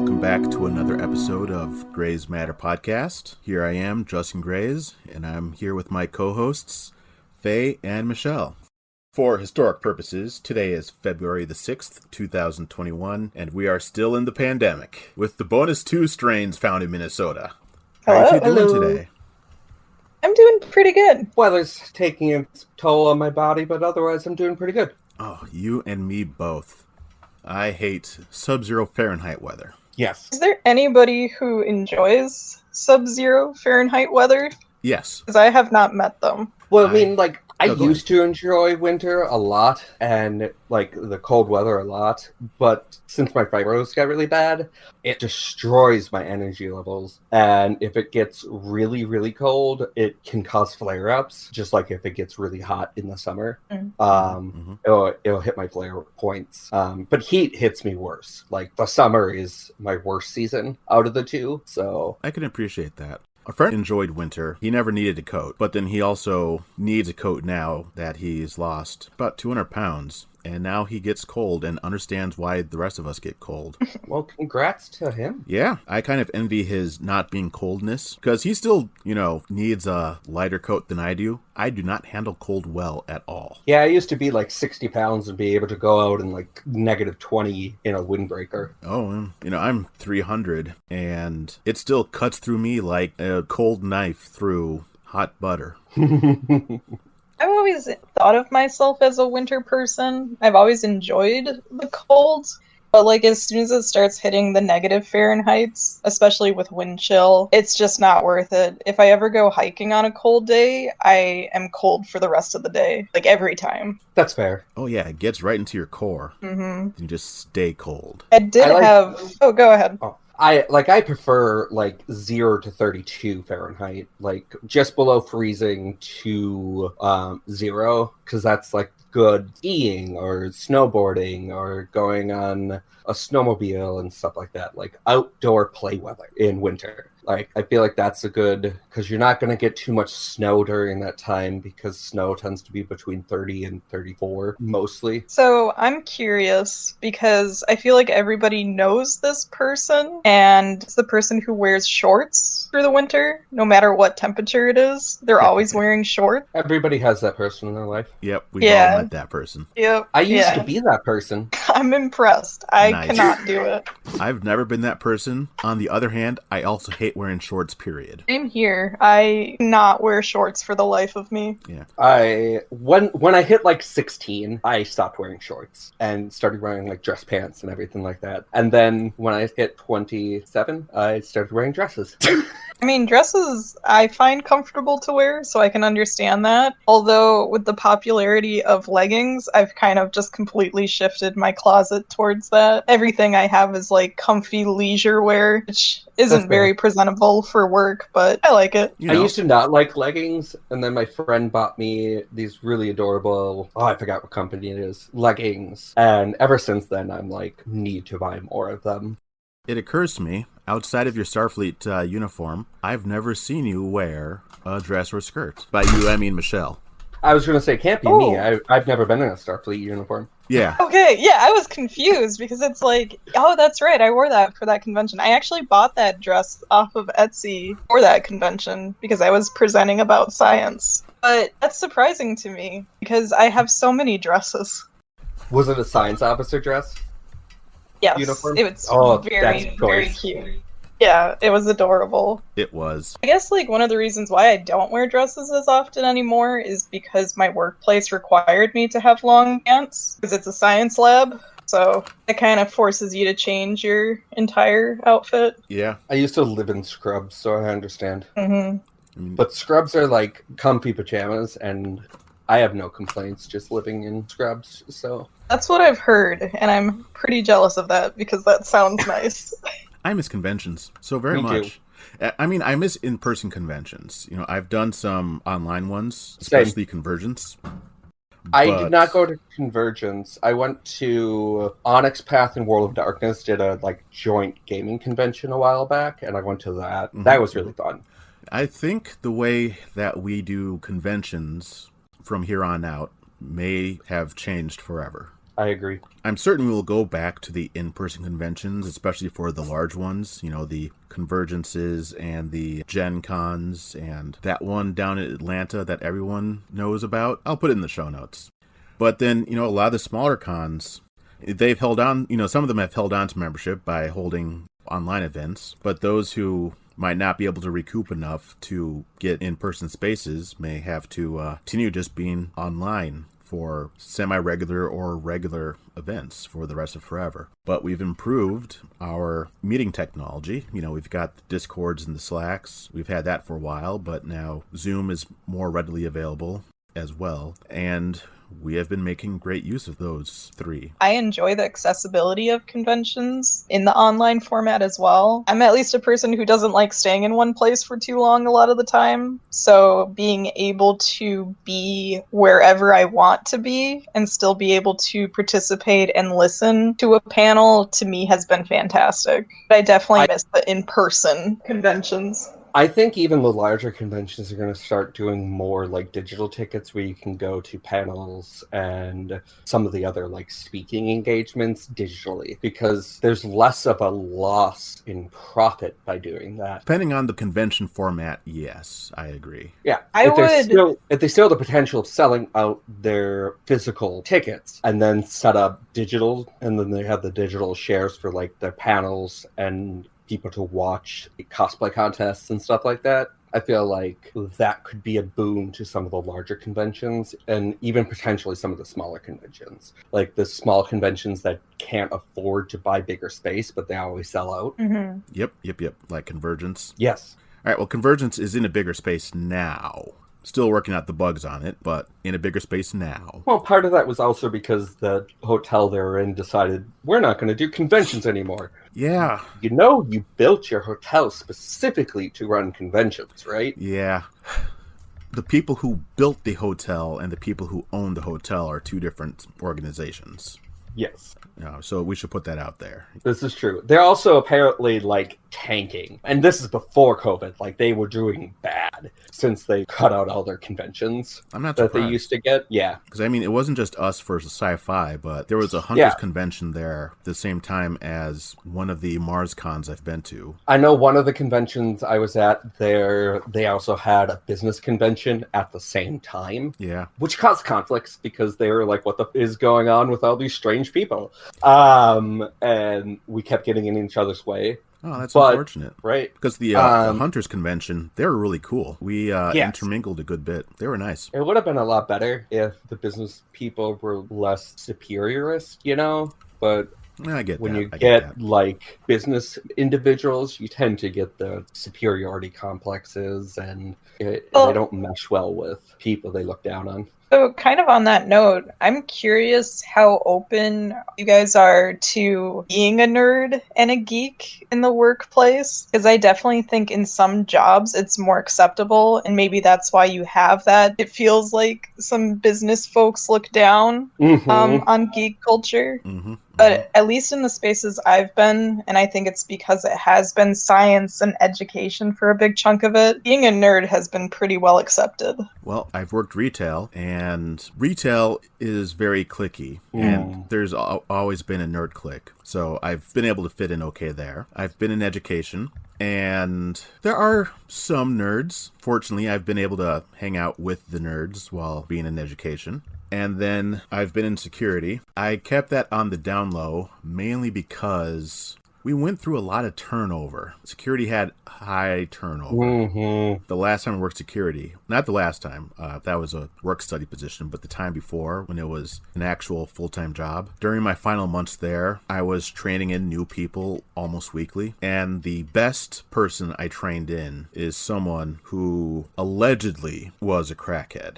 welcome back to another episode of GraysMatter podcast. Here I am, Justin Grays, and I'm here with my co-hosts, Faye and Michelle. For historic purposes, today is February the 6th, 2021, and we are still in the pandemic, with the bonus 2 strains found in Minnesota. How are you doing today? I'm doing pretty good. Weather's taking its toll on my body, but otherwise I'm doing pretty good. Oh, you and me both. I hate sub-zero Fahrenheit weather. Yes. Is there anybody who enjoys sub-zero Fahrenheit weather? Yes. Because I have not met them. Well, I mean, I used to enjoy winter a lot and, the cold weather a lot, but since my fibros got really bad, it destroys my energy levels. And if it gets really, really cold, it can cause flare-ups, just like if it gets really hot in the summer. It'll hit my flare points. But heat hits me worse. The summer is my worst season out of the two, so... I can appreciate that. A friend enjoyed winter. He never needed a coat, but then he also needs a coat now that he's lost about 200 pounds. And now he gets cold and understands why the rest of us get cold. Well, congrats to him. Yeah, I kind of envy his not being coldness, because he still, needs a lighter coat than I do. I do not handle cold well at all. Yeah, I used to be 60 pounds and be able to go out in negative 20 in a windbreaker. Oh, I'm 300 and it still cuts through me like a cold knife through hot butter. I've always thought of myself as a winter person. I've always enjoyed the cold. But as soon as it starts hitting the negative Fahrenheits, especially with wind chill, it's just not worth it. If I ever go hiking on a cold day, I am cold for the rest of the day. Every time. That's fair. Oh yeah, it gets right into your core. Mm-hmm. You just stay cold. I have... Oh, go ahead. Oh. I prefer 0 to 32 Fahrenheit, just below freezing to 0, because that's good skiing or snowboarding or going on a snowmobile and stuff like that, outdoor play weather in winter. I feel like that's a good, because you're not going to get too much snow during that time, because snow tends to be between 30 and 34 mostly. So I'm curious, because I feel like everybody knows this person, and it's the person who wears shorts through the winter, no matter what temperature it is. They're always wearing shorts. Everybody has that person in their life. Yep, we've all met that person. Yep. I used to be that person. I'm impressed. I cannot do it. I've never been that person. On the other hand, I also hate wearing shorts, period. Same here. I cannot wear shorts for the life of me. Yeah. When I hit 16, I stopped wearing shorts and started wearing dress pants and everything like that. And then when I hit 27, I started wearing dresses. I mean, dresses I find comfortable to wear, so I can understand that. Although, with the popularity of leggings, I've kind of just completely shifted my closet towards that. Everything I have is comfy leisure wear, which isn't very presentable for work, but I like it. I used to not like leggings, and then my friend bought me these really adorable, I forgot what company it is, leggings. And ever since then, I'm need to buy more of them. It occurs to me, outside of your Starfleet uniform, I've never seen you wear a dress or skirt. By you, I mean Michelle. I was going to say, it can't be me. I've never been in a Starfleet uniform. Yeah. Okay, yeah, I was confused because it's oh, that's right, I wore that for that convention. I actually bought that dress off of Etsy for that convention because I was presenting about science. But that's surprising to me because I have so many dresses. Was it a science officer dress? Yes, uniform? It was very cute. Yeah, it was adorable. It was. I guess one of the reasons why I don't wear dresses as often anymore is because my workplace required me to have long pants because it's a science lab. So it kind of forces you to change your entire outfit. Yeah. I used to live in scrubs, so I understand. Mm-hmm. But scrubs are comfy pajamas, and I have no complaints just living in scrubs, so... That's what I've heard, and I'm pretty jealous of that because that sounds nice. I miss conventions so very much. Too. I mean, I miss in-person conventions. I've done some online ones, especially Convergence. I did not go to Convergence. I went to Onyx Path and World of Darkness, did a joint gaming convention a while back, and I went to that. Mm-hmm. That was really fun. I think the way that we do conventions from here on out may have changed forever. I agree. I'm certain we will go back to the in-person conventions, especially for the large ones, the Convergences and the Gen Cons and that one down in Atlanta that everyone knows about. I'll put it in the show notes. But then, a lot of the smaller cons, they've held on, some of them have held on to membership by holding online events, but those who might not be able to recoup enough to get in-person spaces may have to continue just being online for semi-regular or regular events for the rest of forever. But we've improved our meeting technology. We've got the Discords and the Slacks. We've had that for a while, but now Zoom is more readily available as well. And we have been making great use of those three. I enjoy the accessibility of conventions in the online format as well. I'm at least a person who doesn't like staying in one place for too long a lot of the time. So being able to be wherever I want to be and still be able to participate and listen to a panel, to me, has been fantastic. I definitely miss the in-person conventions. I think even the larger conventions are going to start doing more like digital tickets where you can go to panels and some of the other like speaking engagements digitally, because there's less of a loss in profit by doing that. Depending on the convention format, yes, I agree. Yeah. If they still have the potential of selling out their physical tickets and then set up digital, and then they have the digital shares for like their panels and people to watch cosplay contests and stuff like that. I feel like that could be a boon to some of the larger conventions and even potentially some of the smaller conventions. Like the small conventions that can't afford to buy bigger space, but they always sell out. Mm-hmm. Yep. Like Convergence. Yes. All right, well, Convergence is in a bigger space now. Still working out the bugs on it, but in a bigger space now. Well, part of that was also because the hotel they were in decided, we're not going to do conventions anymore. Yeah. You built your hotel specifically to run conventions, right? Yeah. The people who built the hotel and the people who own the hotel are two different organizations. Yes. So we should put that out there. This is true. They're also apparently like tanking. And this is before COVID. Like they were doing bad since they cut out all their conventions. I'm not that surprised. They used to get. Yeah. Because it wasn't just us versus sci-fi, but there was a Hunters convention there the same time as one of the Mars cons I've been to. I know one of the conventions I was at there, they also had a business convention at the same time. Yeah. Which caused conflicts because they were like, what the is going on with all these strange people? And we kept getting in each other's way. Oh, that's unfortunate. Right. Because the Hunters convention, they were really cool. We intermingled a good bit. They were nice. It would have been a lot better if the business people were less superiorist, But I get when that. you get like business individuals, you tend to get the superiority complexes, and they don't mesh well with people they look down on. So kind of on that note, I'm curious how open you guys are to being a nerd and a geek in the workplace. Because I definitely think in some jobs it's more acceptable, and maybe that's why you have that. It feels like some business folks look down on geek culture. Mm-hmm. But at least in the spaces I've been, and I think it's because it has been science and education for a big chunk of it, being a nerd has been pretty well accepted. Well, I've worked retail, and retail is very cliquey, and there's always been a nerd clique. So I've been able to fit in okay there. I've been in education, and there are some nerds. Fortunately, I've been able to hang out with the nerds while being in education. And then I've been in security. I kept that on the down low, mainly because we went through a lot of turnover. Security had high turnover. Mm-hmm. The last time I worked security, not the last time, that was a work study position, but the time before when it was an actual full-time job. During my final months there, I was training in new people almost weekly. And the best person I trained in is someone who allegedly was a crackhead.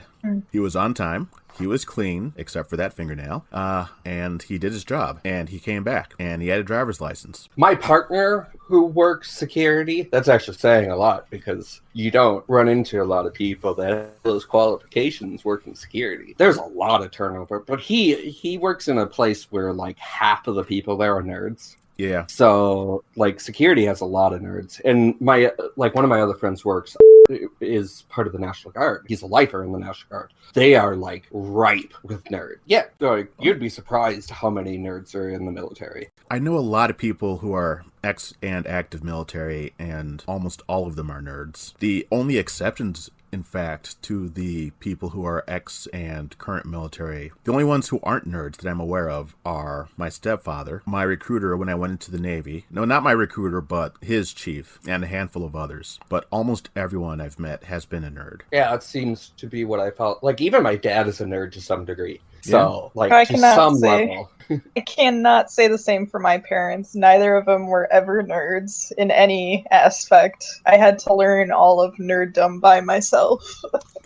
He was on time. He was clean, except for that fingernail, and he did his job, and he came back, and he had a driver's license. My partner, who works security, that's actually saying a lot, because you don't run into a lot of people that have those qualifications working security. There's a lot of turnover, but he works in a place where, like, half of the people there are nerds. Yeah. So, like, security has a lot of nerds. And my, like, one of my other friends works, is part of the National Guard. He's a lifer in the National Guard. They are, like, ripe with nerds. Yeah, like, you'd be surprised how many nerds are in the military. I know a lot of people who are ex and active military, and almost all of them are nerds. The only exceptions, in fact, to the people who are ex and current military, the only ones who aren't nerds that I'm aware of are my stepfather, my recruiter when I went into the Navy. No, not my recruiter, but his chief, and a handful of others. But almost everyone I've met has been a nerd. Yeah, it seems to be what I felt. Like, even my dad is a nerd to some degree. So, Yeah. like, to some level. I cannot say the same for my parents. Neither of them were ever nerds in any aspect. I had to learn all of nerddom by myself.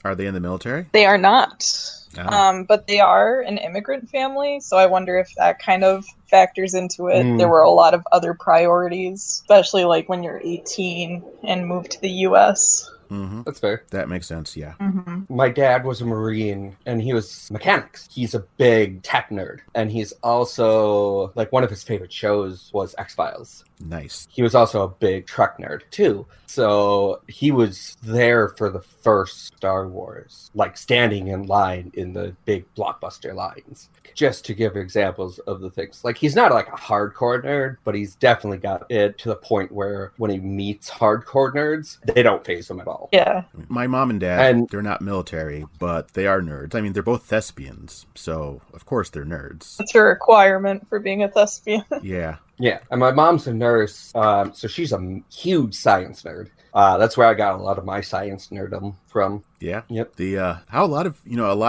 Are they in the military? They are not. Oh. But they are an immigrant family, so I wonder if that kind of factors into it. There were a lot of other priorities, especially like when you're 18 and move to the U.S. Mm-hmm. That's fair. That makes sense, yeah. Mm-hmm. My dad was a Marine, and he was mechanics. He's a big tech nerd, and he's also, like, one of his favorite shows was X-Files. Nice. He was also a big truck nerd, too. So he was there for the first Star Wars, like, standing in line in the big blockbuster lines. Just to give examples of the things. Like, he's not, like, a hardcore nerd, but he's definitely got it to the point where when he meets hardcore nerds, they don't faze him at all. Yeah. My mom and dad, they're not military, but they are nerds. I mean, they're both thespians, so of course they're nerds. That's a requirement for being a thespian. Yeah. Yeah, and my mom's a nurse, so she's a huge science nerd. That's where I got a lot of my science nerdom from. Yeah. Yep. How a lot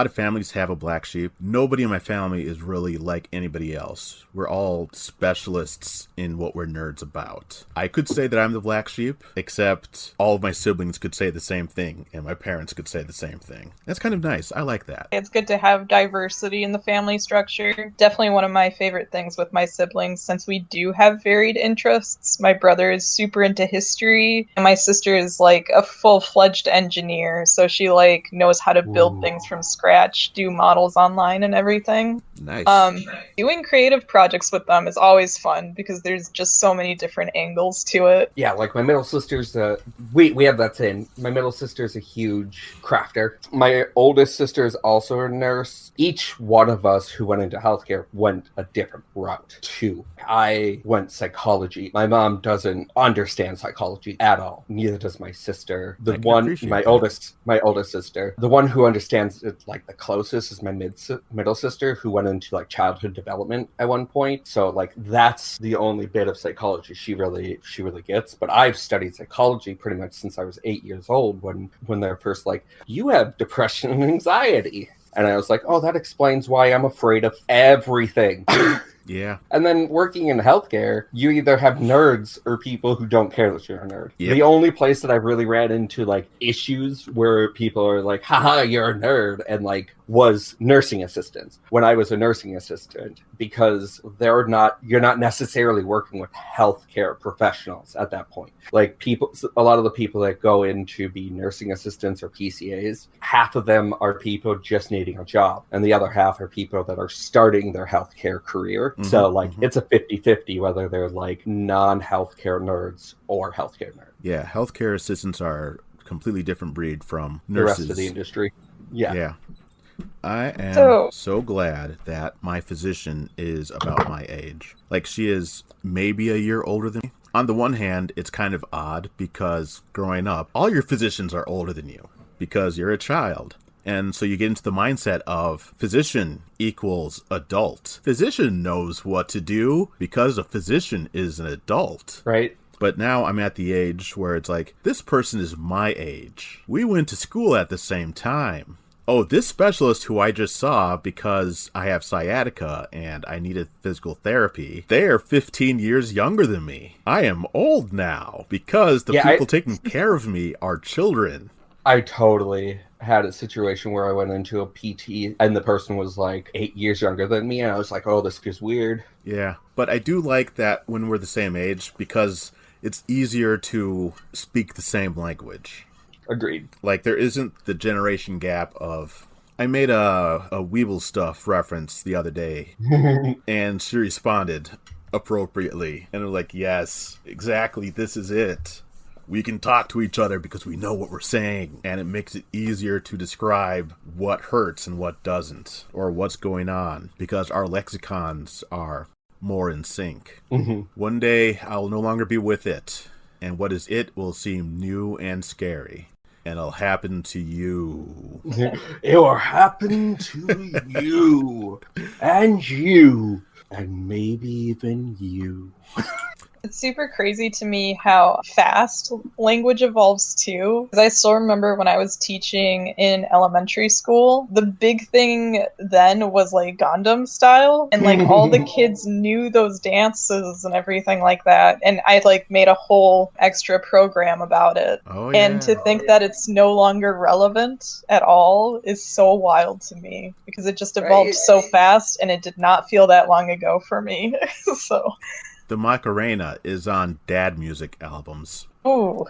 of families have a black sheep. Nobody in my family is really like anybody else. We're all specialists in what we're nerds about. I could say that I'm the black sheep, except all of my siblings could say the same thing, and my parents could say the same thing. That's kind of nice. I like that. It's good to have diversity in the family structure. Definitely one of my favorite things with my siblings, since we do have varied interests. My brother is super into history, and my sister is like a full-fledged engineer, so she like knows how to build things from scratch, do models online and everything. Nice. Doing creative projects with them is always fun because there's just so many different angles to it. Yeah, like my middle sister's we have that same. My middle sister's a huge crafter. My oldest sister is also a nurse. Each one of us who went into healthcare went a different route too. I went psychology. My mom doesn't understand psychology at all. Neither does my sister. My oldest sister, the one who understands it like the closest is my middle sister, who went into like childhood development at one point. So like that's the only bit of psychology she really gets. But I've studied psychology pretty much since I was 8 years old when they're first like, you have depression and anxiety. And I was like, oh, that explains why I'm afraid of everything. Yeah. And then working in healthcare, you either have nerds or people who don't care that you're a nerd. Yep. The only place that I really ran into like issues where people are like, haha, you're a nerd, and like was nursing assistants when I was a nursing assistant, because you're not necessarily working with healthcare professionals at that point. Like a lot of the people that go in to be nursing assistants or PCAs, half of them are people just needing a job, and the other half are people that are starting their healthcare career. Mm-hmm, so like it's a 50-50 whether they're like non-healthcare nerds or healthcare nerds. Yeah, healthcare assistants are a completely different breed from nurses. The rest of the industry. Yeah. I am so glad that my physician is about my age. Like, she is maybe a year older than me. On the one hand, it's kind of odd because growing up, all your physicians are older than you because you're a child. And so you get into the mindset of physician equals adult. Physician knows what to do because a physician is an adult. Right. But now I'm at the age where it's like, this person is my age. We went to school at the same time. Oh, this specialist who I just saw because I have sciatica and I needed physical therapy, they are 15 years younger than me. I am old now because the people taking care of me are children. I totally had a situation where I went into a PT and the person was like 8 years younger than me, and I was like, oh, this feels weird. Yeah, but I do like that when we're the same age because it's easier to speak the same language. Agreed. Like, there isn't the generation gap of... I made a Weeble Stuff reference the other day, and she responded, appropriately. And I'm like, yes, exactly, this is it. We can talk to each other because we know what we're saying, and it makes it easier to describe what hurts and what doesn't, or what's going on, because our lexicons are more in sync. Mm-hmm. One day, I'll no longer be with it, and what is it will seem new and scary, and it'll happen to you. It will happen to you, and maybe even you. It's super crazy to me how fast language evolves too. Because I still remember when I was teaching in elementary school, the big thing then was like Gundam style. And like all the kids knew those dances and everything like that. And I like made a whole extra program about it. Oh, yeah. And to think that it's no longer relevant at all is so wild to me. Because it just evolved so fast and it did not feel that long ago for me. So... The Macarena is on dad music albums. Ooh.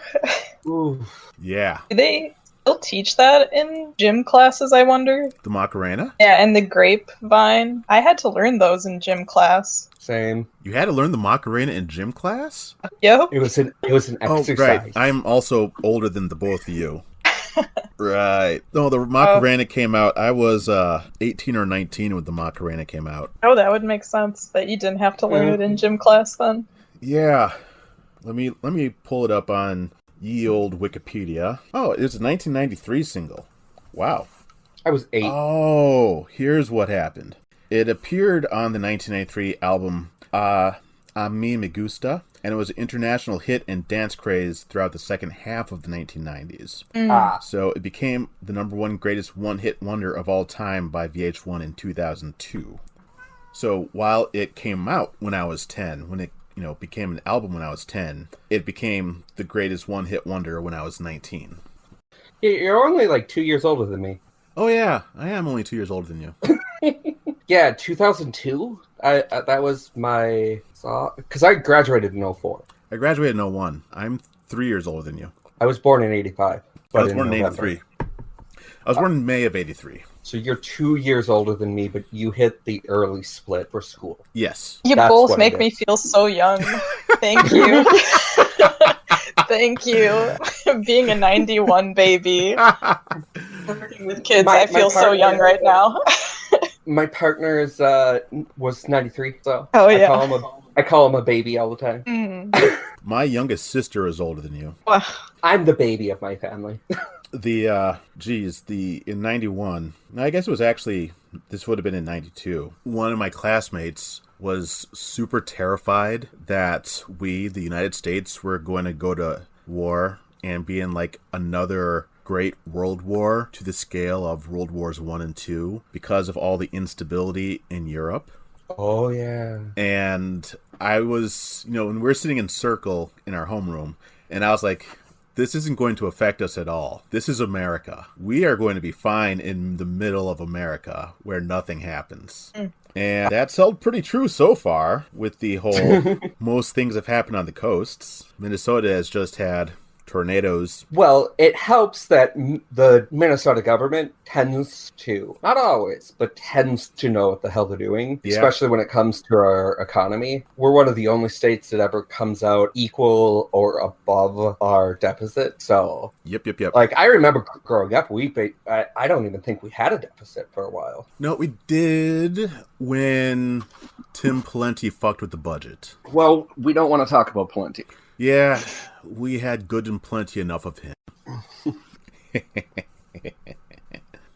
Ooh. Yeah. Do they still teach that in gym classes, I wonder? The Macarena? Yeah, and the grapevine. I had to learn those in gym class. Same. You had to learn the Macarena in gym class? Yep. It was an exercise. Oh, right. I'm also older than the both of you. Right. No, the Macarena came out. I was 18 or 19 when the Macarena came out. Oh, that would make sense that you didn't have to learn it in gym class then. Yeah. Let me pull it up on ye old Wikipedia. Oh, it's a 1993 single. Wow. I was 8. Oh, here's what happened. It appeared on the 1993 album A Mi Me Gusta, and it was an international hit and dance craze throughout the second half of the 1990s. So it became the number one greatest one-hit wonder of all time by VH1 in 2002. So while it came out when I was 10, when it became an album when I was 10, it became the greatest one-hit wonder when I was 19. You're only like 2 years older than me. Oh yeah, I am only 2 years older than you. Yeah, 2002. That was my... Because I graduated in 04. I graduated in 01. I'm 3 years older than you. I was born in 85. I was born in 83. I was born in May of 83. So you're 2 years older than me, but you hit the early split for school. Yes. You both make me feel so young. Thank you. Thank you. Being a 91 baby. Working with kids, I feel so young right now. My partner was 93, so oh, yeah. I call him a baby all the time. Mm. My youngest sister is older than you. Wow. I'm the baby of my family. In 91, I guess it was actually, this would have been in 92. One of my classmates was super terrified that we, the United States, were going to go to war and be in like another Great World War to the scale of World Wars 1 and 2 because of all the instability in Europe. Oh, yeah. And I was, when we were sitting in circle in our homeroom, and I was like, this isn't going to affect us at all. This is America. We are going to be fine in the middle of America where nothing happens. And that's held pretty true so far with the whole most things have happened on the coasts. Minnesota has just had tornadoes. Well, it helps that the Minnesota government tends to, not always, but tends to know what the hell they're doing, especially when it comes to our economy. We're one of the only states that ever comes out equal or above our deficit. So, Yep. Like, I remember growing up, I don't even think we had a deficit for a while. No, we did when Tim Pawlenty fucked with the budget. Well, we don't want to talk about Pawlenty. Yeah, we had good and plenty enough of him.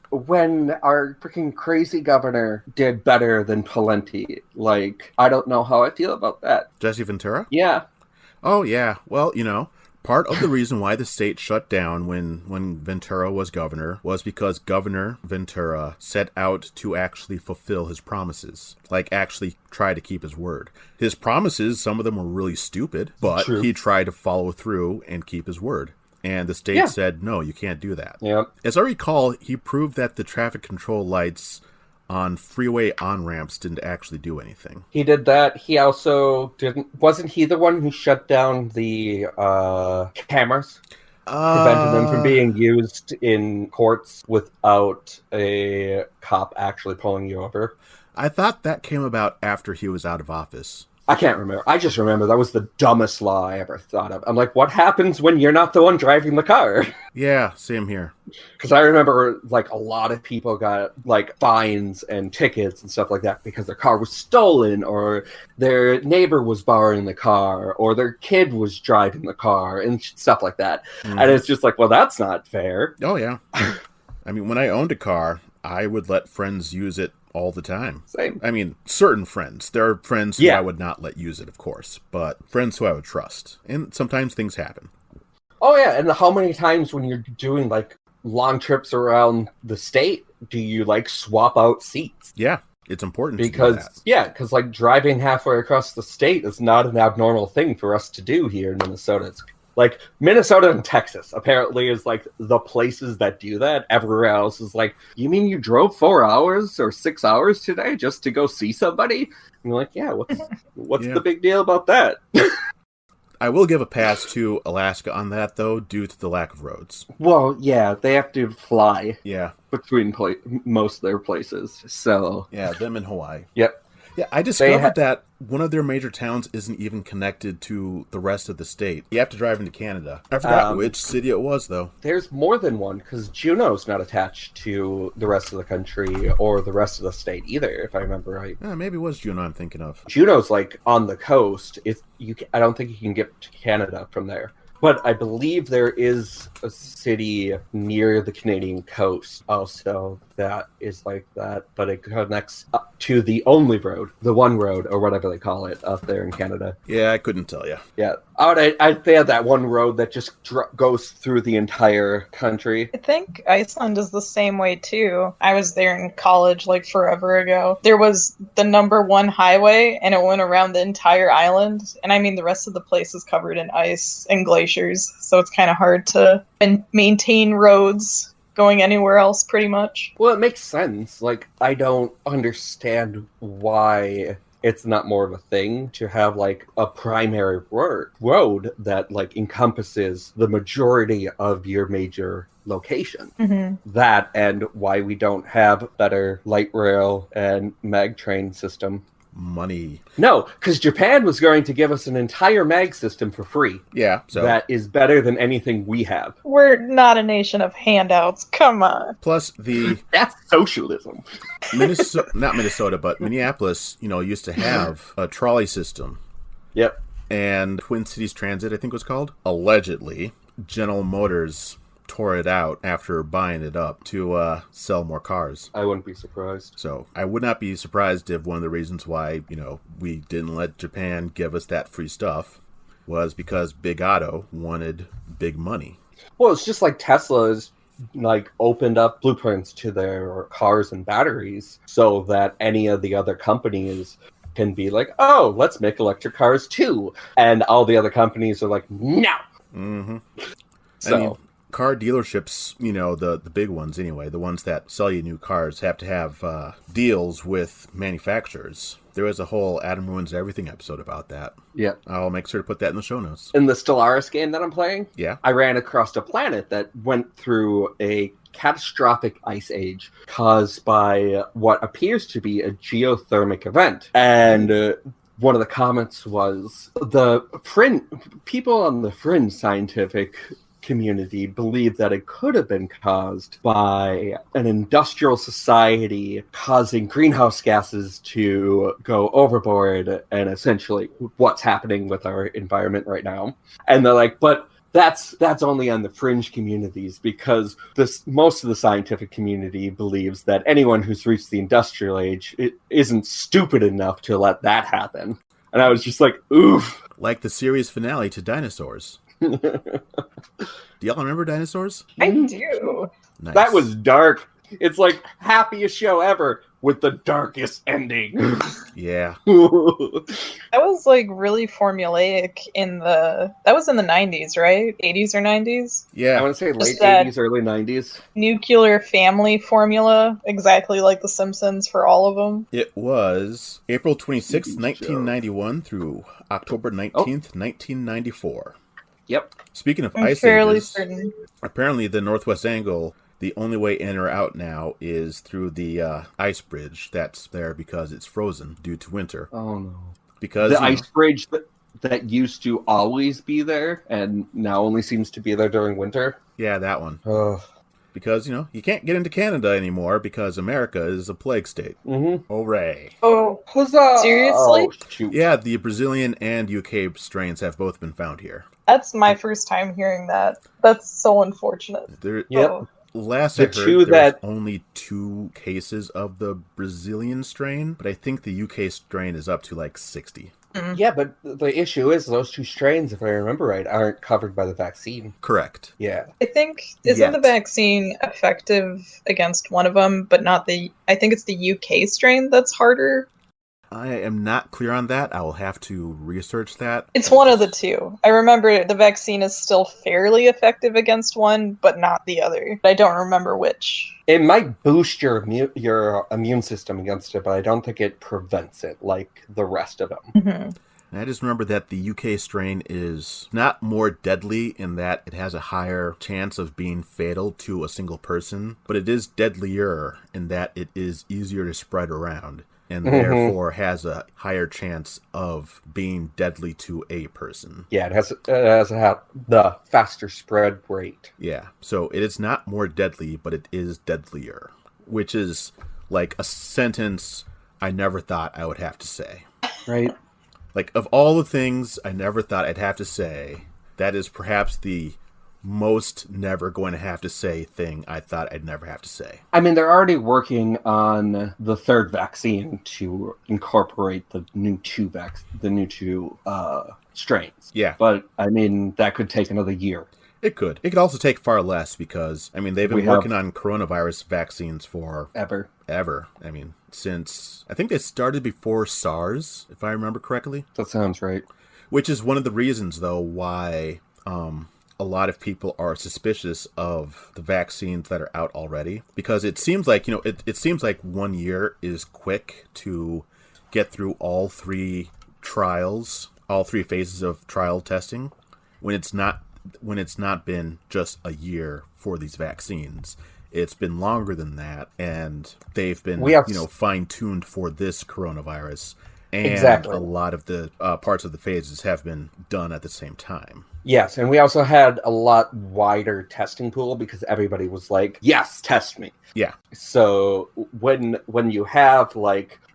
When our freaking crazy governor did better than Pawlenty, like, I don't know how I feel about that. Jesse Ventura? Yeah. Oh, yeah. Well, part of the reason why the state shut down when Ventura was governor was because Governor Ventura set out to actually fulfill his promises. Like, actually try to keep his word. His promises, some of them were really stupid, but he tried to follow through and keep his word. And the state said, no, you can't do that. Yep. As I recall, he proved that the traffic control lights on freeway on-ramps didn't actually do anything. He did that. He also wasn't he the one who shut down the cameras? Prevented them from being used in courts without a cop actually pulling you over. I thought that came about after he was out of office. I can't remember. I just remember that was the dumbest law I ever thought of. I'm like, what happens when you're not the one driving the car? Yeah, same here. Because I remember, like, a lot of people got, like, fines and tickets and stuff like that because their car was stolen, or their neighbor was borrowing the car, or their kid was driving the car, and stuff like that. And it's just like, well, that's not fair. Oh, yeah. I mean, when I owned a car, I would let friends use it all the time. Same. I mean, certain friends. There are friends who I would not let use it, of course, but friends who I would trust. And sometimes things happen. Oh, yeah, and how many times when you're doing, like, long trips around the state do you, like, swap out seats? Yeah, it's important because, to do that. Yeah, because, like, driving halfway across the state is not an abnormal thing for us to do here in Minnesota. It's like, Minnesota and Texas apparently is, like, the places that do that. Everywhere else is like, you mean you drove 4 hours or 6 hours today just to go see somebody? And you're like, yeah, what's the big deal about that? I will give a pass to Alaska on that, though, due to the lack of roads. Well, yeah, they have to fly between most of their places, so... Yeah, them in Hawaii. Yep. Yeah, I discovered that one of their major towns isn't even connected to the rest of the state. You have to drive into Canada. I forgot which city it was, though. There's more than one, because Juneau's not attached to the rest of the country or the rest of the state either, if I remember right. Maybe it was Juneau I'm thinking of. Juneau's, like, on the coast. I don't think you can get to Canada from there. But I believe there is a city near the Canadian coast also that is like that, but it connects up to the only road, the one road, or whatever they call it, up there in Canada. Yeah, I couldn't tell you. Yeah. They have that one road that just goes through the entire country. I think Iceland is the same way, too. I was there in college, like, forever ago. There was the #1 highway, and it went around the entire island. And I mean, the rest of the place is covered in ice and glaciers, so it's kind of hard to maintain roads going anywhere else, pretty much. Well, it makes sense. Like, I don't understand why it's not more of a thing to have, like, a primary road that, like, encompasses the majority of your major location. Mm-hmm. That, and why we don't have better light rail and mag train system. Money. No, because Japan was going to give us an entire mag system for free. Yeah, so that is better than anything we have. We're not a nation of handouts. Come on. Plus that's socialism. Not Minnesota, but Minneapolis, used to have a trolley system. Yep. And Twin Cities Transit, I think it was called. Allegedly, General Motors tore it out after buying it up to sell more cars. I wouldn't be surprised. So I would not be surprised if one of the reasons why, we didn't let Japan give us that free stuff was because Big Auto wanted big money. Well, it's just like Tesla's like opened up blueprints to their cars and batteries so that any of the other companies can be like, oh, let's make electric cars too. And all the other companies are like, no. Mm-hmm. So... I mean, car dealerships, the big ones anyway, the ones that sell you new cars have to have deals with manufacturers. There was a whole Adam Ruins Everything episode about that. Yeah. I'll make sure to put that in the show notes. In the Stellaris game that I'm playing, yeah, I ran across a planet that went through a catastrophic ice age caused by what appears to be a geothermic event. And one of the comments was people on the fringe scientific community believe that it could have been caused by an industrial society causing greenhouse gases to go overboard, and essentially what's happening with our environment right now. And they're like, but that's only on the fringe communities, because most of the scientific community believes that anyone who's reached the industrial age isn't stupid enough to let that happen. And I was just like, oof. Like the series finale to Dinosaurs. Do y'all remember Dinosaurs? I do. Nice. That was dark. It's like happiest show ever with the darkest ending. Yeah. That was like really formulaic that was in the 90s, right? 80s or 90s? Yeah. I want to say late 80s, early 90s. Nuclear family formula, exactly like The Simpsons for all of them. It was April 26th, 1991 through October 19th, 1994. Yep. Speaking of I'm ice fairly ages, certain. Apparently the Northwest Angle, the only way in or out now is through the ice bridge that's there because it's frozen due to winter. Oh, no. Because the ice bridge that used to always be there and now only seems to be there during winter. Yeah, that one. Ugh. Because, you can't get into Canada anymore because America is a plague state. Mm-hmm. Hooray. Oh, Huzzah! seriously? Oh, shoot. Yeah, the Brazilian and UK strains have both been found here. That's my first time hearing that. That's so unfortunate. Yep. Oh. Last The I heard, two there was that- only 2 cases of the Brazilian strain, but I think the UK strain is up to like 60. Yeah, but the issue is those 2 strains, if I remember right, aren't covered by the vaccine. Correct. Yeah. I think, isn't the vaccine effective against one of them, but not I think it's the UK strain that's harder? I am not clear on that. I will have to research that. It's one of the 2. I remember the vaccine is still fairly effective against one, but not the other. I don't remember which. It might boost your immune system against it, but I don't think it prevents it like the rest of them. Mm-hmm. And I just remember that the UK strain is not more deadly in that it has a higher chance of being fatal to a single person, but it is deadlier in that it is easier to spread around, and therefore has a higher chance of being deadly to a person. Yeah, it has the faster spread rate. Yeah, so it is not more deadly, but it is deadlier, which is like a sentence I never thought I would have to say. Right. Like, of all the things I never thought I'd have to say, that is perhaps the most never going to have to say thing I thought I'd never have to say. I mean, they're already working on the 3rd vaccine to incorporate the new 2 strains. Yeah. But, I mean, that could take another year. It could. It could also take far less because, I mean, they've been working on coronavirus vaccines for... Ever. I mean, since... I think they started before SARS, if I remember correctly. That sounds right. Which is one of the reasons, though, why a lot of people are suspicious of the vaccines that are out already. Because it seems like, it seems like 1 year is quick to get through all 3 trials, all 3 phases of trial testing, when it's not been just a year for these vaccines. It's been longer than that, and they've been, fine-tuned for this coronavirus. And a lot of the parts of the phases have been done at the same time. Yes, and we also had a lot wider testing pool because everybody was like, yes, test me. Yeah. So when you have,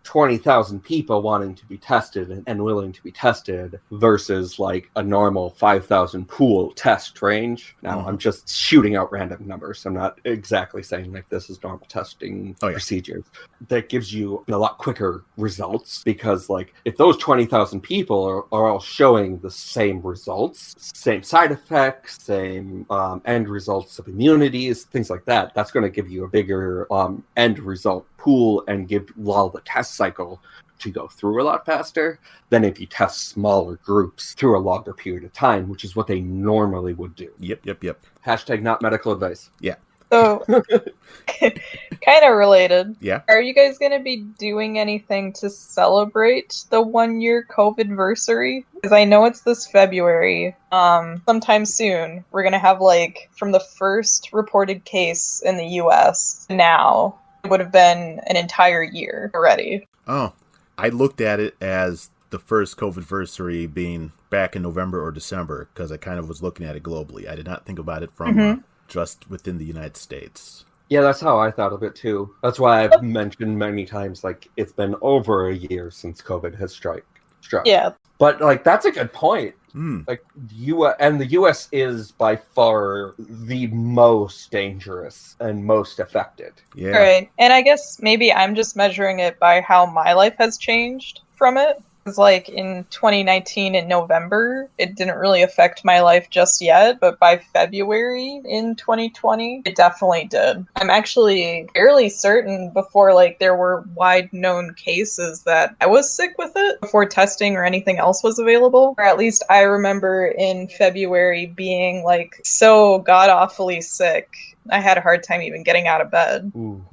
20,000 people wanting to be tested and willing to be tested versus a normal 5,000 pool test range. Now, I'm just shooting out random numbers. I'm not exactly saying this is normal testing procedures. That gives you a lot quicker results because if those 20,000 people are all showing the same results, same side effects, same end results of immunities, things like that, that's going to give you a bigger end result pool and allow the test cycle to go through a lot faster than if you test smaller groups through a longer period of time, which is what they normally would do. Yep. Hashtag not medical advice. Yeah. So, kind of related. Yeah. Are you guys going to be doing anything to celebrate the 1 year COVID-versary? Because I know it's this February. Sometime soon, we're going to have from the first reported case in the US now, it would have been an entire year already. Oh, I looked at it as the first COVID-versary being back in November or December because I kind of was looking at it globally. I did not think about it from just within the United States. Yeah, that's how I thought of it too. That's why I've mentioned many times it's been over a year since COVID has struck. Yeah. But that's a good point. Mm. The US is by far the most dangerous and most affected. Yeah. Right. And I guess maybe I'm just measuring it by how my life has changed from it. Because in 2019 in November, it didn't really affect my life just yet, but by February in 2020, it definitely did. I'm actually fairly certain before there were wide known cases that I was sick with it before testing or anything else was available. Or at least I remember in February being so god-awfully sick. I had a hard time even getting out of bed. Ooh.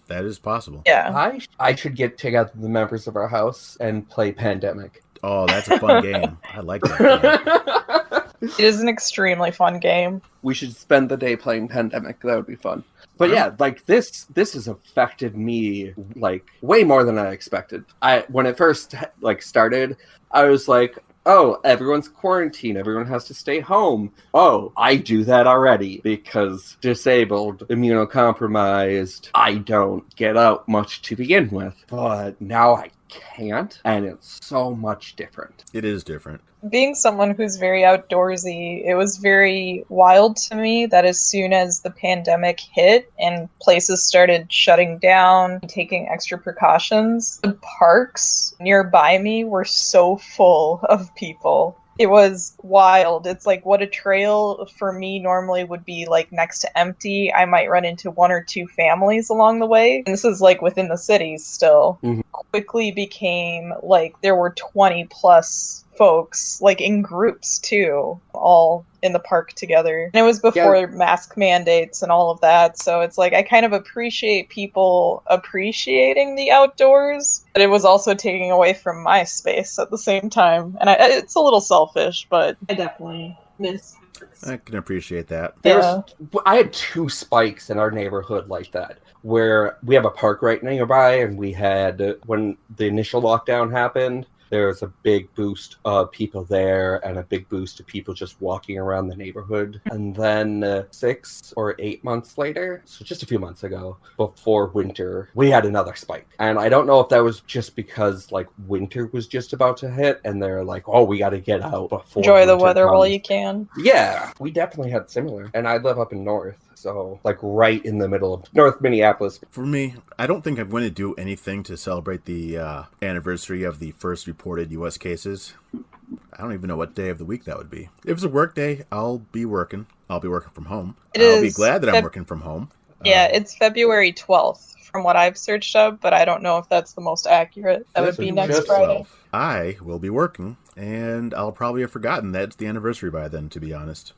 That is possible. Yeah. I should get together the members of our house and play Pandemic. Oh, that's a fun game. I like that game. It is an extremely fun game. We should spend the day playing Pandemic. That would be fun. But yeah, like this has affected me like way more than I expected. When it first like started, I was like, oh, everyone's quarantined. Everyone has to stay home. Oh, I do that already because disabled, immunocompromised. I don't get out much to begin with. But now I can't, and it's so much different. It is different. Being someone who's very outdoorsy, it was very wild to me that as soon as the pandemic hit and places started shutting down, taking extra precautions, the parks nearby me were so full of people. It was wild. It's like what a trail for me normally would be like next to empty. I might run into one or two families along the way. And this is like within the cities still. Mm-hmm. Quickly became like there were 20 plus folks like in groups too, all in the park together. And it was before mask mandates and all of that. So it's like I kind of appreciate people appreciating the outdoors, but it was also taking away from my space at the same time. And it's a little selfish, but I definitely miss. I can appreciate that. I had 2 spikes in our neighborhood like that, where we have a park right nearby, and we had, when the initial lockdown happened, there was a big boost of people there and a big boost of people just walking around the neighborhood. And then 6 or 8 months later, so just a few months ago, before winter, we had another spike. And I don't know if that was just because like winter was just about to hit and they're like, oh, we got to get out before enjoy the weather while you can. Yeah, we definitely had similar. And I live up in North. So, like, right in the middle of North Minneapolis. For me, I don't think I'm going to do anything to celebrate the anniversary of the first reported U.S. cases. I don't even know what day of the week that would be. If it's a work day, I'll be working. I'll be working from home. I'll be glad that I'm working from home. Yeah, it's February 12th from what I've searched up, but I don't know if that's the most accurate. That would be next Friday. I will be working, and I'll probably have forgotten that it's the anniversary by then, to be honest.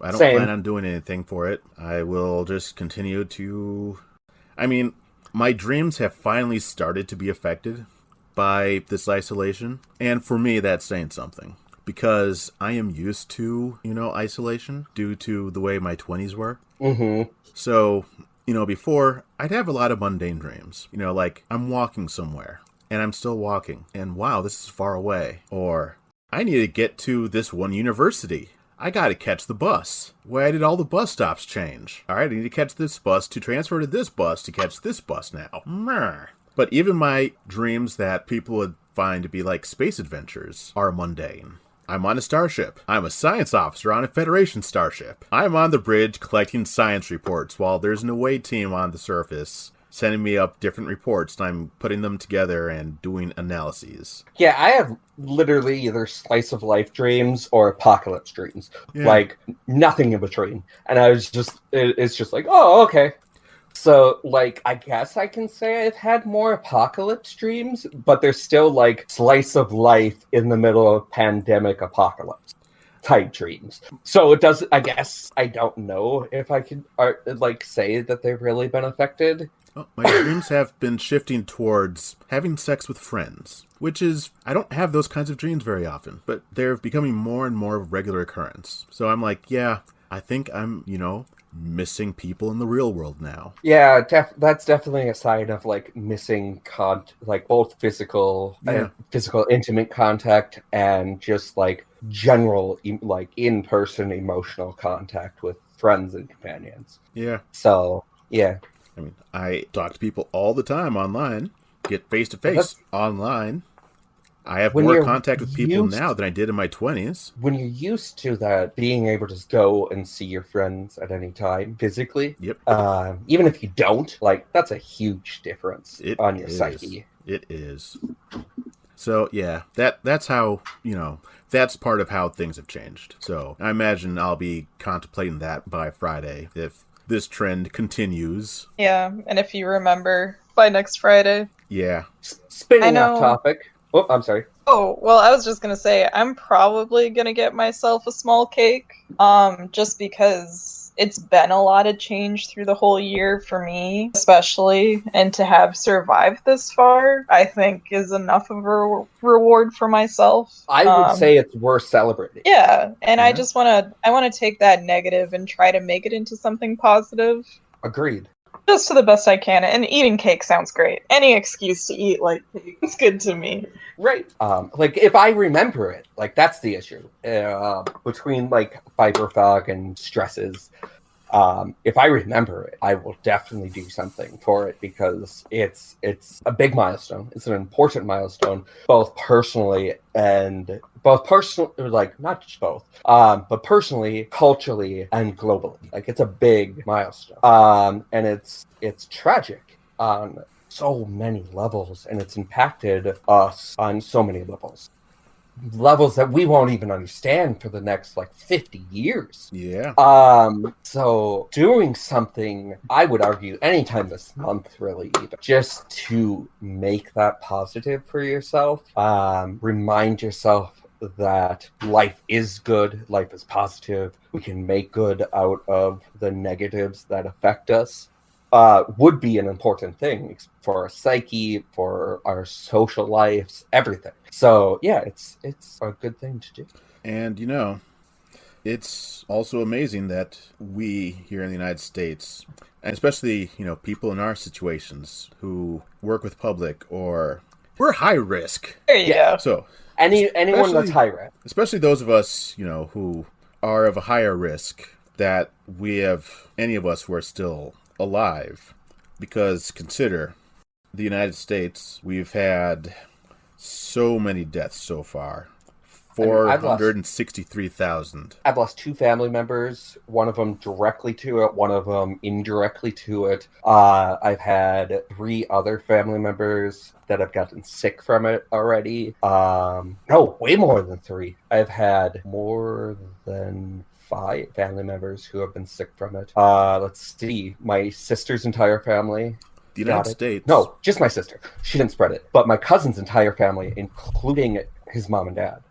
I don't plan on doing anything for it. I will just continue to... I mean, my dreams have finally started to be affected by this isolation. And for me, that's saying something. Because I am used to, isolation due to the way my 20s were. Mm-hmm. So, before, I'd have a lot of mundane dreams. Like, I'm walking somewhere, and I'm still walking. And wow, this is far away. Or, I need to get to this one university. I gotta catch the bus. Why did all the bus stops change? Alright, I need to catch this bus to transfer to this bus to catch this bus now. But even my dreams that people would find to be like space adventures are mundane. I'm on a starship. I'm a science officer on a Federation starship. I'm on the bridge collecting science reports while there's an away team on the surface sending me up different reports, and I'm putting them together and doing analyses. Yeah, I have literally either slice of life dreams or apocalypse dreams. Yeah. Like, nothing in between. And it's just like, oh, okay. So, like, I guess I can say I've had more apocalypse dreams, but they're still, like, slice of life in the middle of pandemic apocalypse type dreams. So it does, I guess, I don't know if I could, say that they've really been affected. Well, my dreams have been shifting towards having sex with friends, which is, I don't have those kinds of dreams very often, but they're becoming more and more of a regular occurrence. So I'm like, yeah, I think I'm, missing people in the real world now. Yeah, that's definitely a sign of, like, missing, both physical intimate contact and just, like, general, like, in-person emotional contact with friends and companions. Yeah. So, yeah. I mean, I talk to people all the time online, get face-to-face online. I have more contact with people now than I did in my 20s. When you're used to that, being able to go and see your friends at any time physically, yep. Even if you don't, like, that's a huge difference on your psyche. It is. So, yeah, that's how, that's part of how things have changed. So, I imagine I'll be contemplating that by Friday if this trend continues. Yeah, and if you remember, by next Friday. Yeah. Spinning off topic. Oh, I'm sorry. Oh, well, I was just going to say, I'm probably going to get myself a small cake, just because it's been a lot of change through the whole year for me, especially, and to have survived this far, I think is enough of a reward for myself. I would say it's worth celebrating. Yeah, and I want to take that negative and try to make it into something positive. Agreed. Just to the best I can, and eating cake sounds great. Any excuse to eat like cake is good to me. Right. Like if I remember it, like that's the issue. Between like fiber fog and stresses, if I remember it, I will definitely do something for it because it's a big milestone. It's an important milestone, both personally, not just both, but personally, culturally, and globally. Like it's a big milestone, and it's tragic on so many levels, and it's impacted us on so many levels that we won't even understand for the next 50 years. Yeah. So doing something, I would argue anytime this month, really, just to make that positive for yourself, remind yourself that life is good, life is positive, we can make good out of the negatives that affect us, would be an important thing for our psyche, for our social lives, everything. So yeah, it's a good thing to do. And it's also amazing that we here in the United States, and especially people in our situations who work with public or we're high risk. There you go. So anyone that's high risk, especially those of us who are of a higher risk, that we have any of us who are still alive, because consider the United States, we've had so many deaths so far. 463,000. I've lost 2 family members, one of them directly to it, one of them indirectly to it. I've had 3 other family members that have gotten sick from it already. No, way more than 3. I've had more than 5 family members who have been sick from it. Let's see. My sister's entire family. The United States? No, just my sister. She didn't spread it. But my cousin's entire family, including his mom and dad.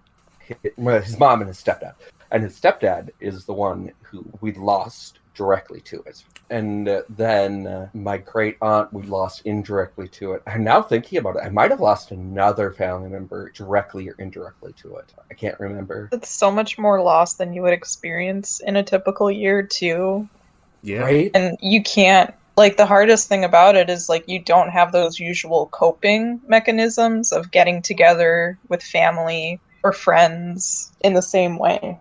His mom and his stepdad. And his stepdad is the one who we lost directly to it. And then my great aunt, we lost indirectly to it. I'm now thinking about it. I might have lost another family member directly or indirectly to it. I can't remember. It's so much more loss than you would experience in a typical year, too. Yeah. Right? And you can't, the hardest thing about it is, you don't have those usual coping mechanisms of getting together with family or friends in the same way.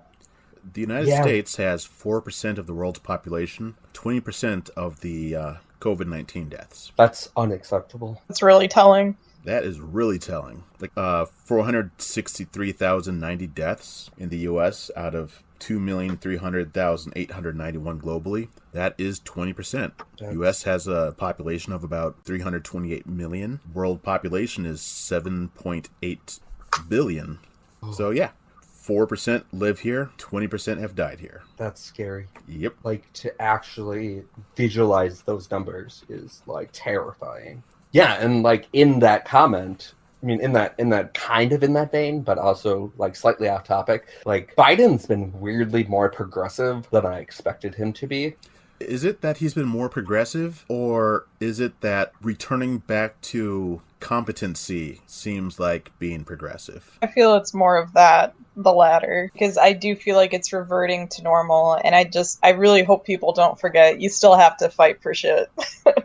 The United States has 4% of the world's population, 20% of the COVID-19 deaths. That's unacceptable. It's really telling. That is really telling. 463,090 deaths in the U.S. out of 2,300,891 globally. That is 20%. The U.S. has a population of about 328 million. World population is 7.8 billion. So yeah, 4% live here, 20% have died here. That's scary. Yep. To actually visualize those numbers is terrifying. Yeah, and in that comment, I mean, in that vein, but also slightly off topic, Biden's been weirdly more progressive than I expected him to be. Is it that he's been more progressive, or is it that returning back to competency seems like being progressive? I feel it's more of that, the latter, because I do feel like it's reverting to normal, and I really hope people don't forget, you still have to fight for shit.